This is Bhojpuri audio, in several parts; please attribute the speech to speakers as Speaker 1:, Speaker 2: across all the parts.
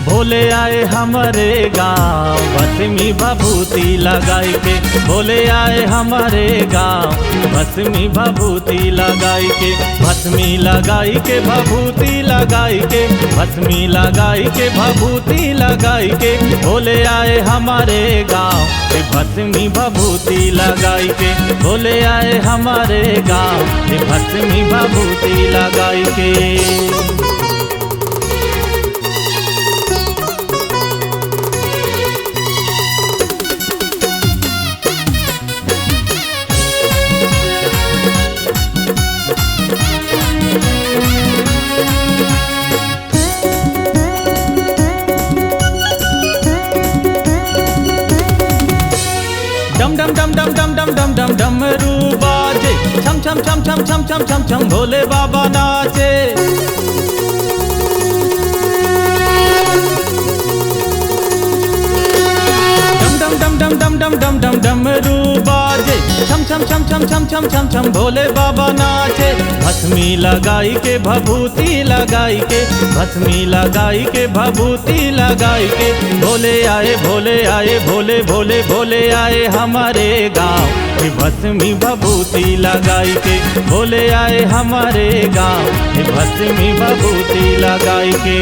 Speaker 1: भोले आए हमारे गाँव भस्मी भभूति लगाई के। भोले आए हमारे गाँव भस्मी भभूति लगाई के। भस्मी लगाई के भभूति लगाई के। भस्मी लगाई के भभूति लगाई के। भोले आए हमारे गाँव भस्मी भभूति लगाई के। भोले आए हमारे गाँव भस्मी भभूति लगाई के। डम डम डम डम डम डम डम डम डमरू बाजे, छम छम छम छम छम छम छम छम भोले बाबा नाचे। डम डम डम डम डम डम डम डमरू बाजे, छम छम छम छम छम छम छम छम भोले बाबा नाचे। भस्मी लगाई के भभूति लगाई के। भस्मी लगाई के भभूति लगाई के। भोले आए भोले आए भोले भोले भोले आए हमारे गाँव भस्मी भभूति लगाई के। भोले आए हमारे गाँव भस्मी भभूति लगाई के।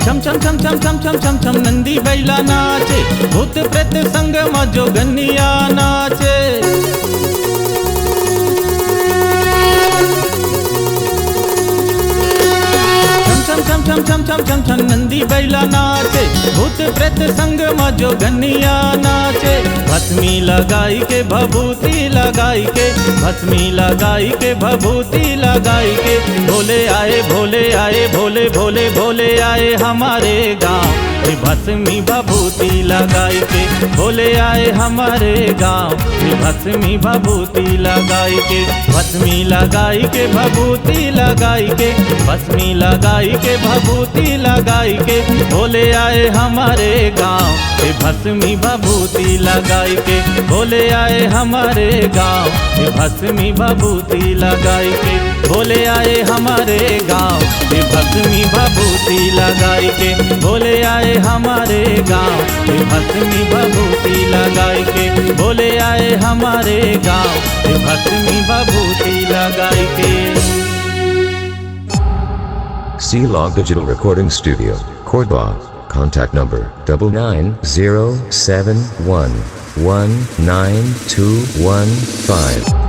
Speaker 1: छम छम छम छम छम छम छम छम नंदी बैला नाचे। भूत प्रेत संग में जोगनिया नाचे। छम छम छम छम छम छम छम नंदी बैला नाचे। भूत प्रेत संग में जोगनिया नाचे। भस्मी लगाई के भभूति लगाई के। भस्मी लगाई के भभूति लगाई के। भोले आए भोले आए भोले भोले भोले आए हमारे गाँव भस्मी भभूति लगाई के। भोले आए हमारे गाँव भस्मी भभूति लगाई के। भस्मी लगाई के भभूति लगाई के। भस्मी लगाई के भभूति लगाई के। भोले आए हमारे गाँव भस्मी भभूति लगाई के। भोले आए हमारे गाँव भस्मी भभूति लगाई के। भोले आए हमारे गाँव भस्मी भभूति लगाई के। भोले आए हमारे गाँव भस्मी भभूति लगाई के। भोले आए हमारे गाँव भस्मी भभूति लगाई के।
Speaker 2: C-Log Digital Recording Studio, Cordoba. Contact number 99071192115.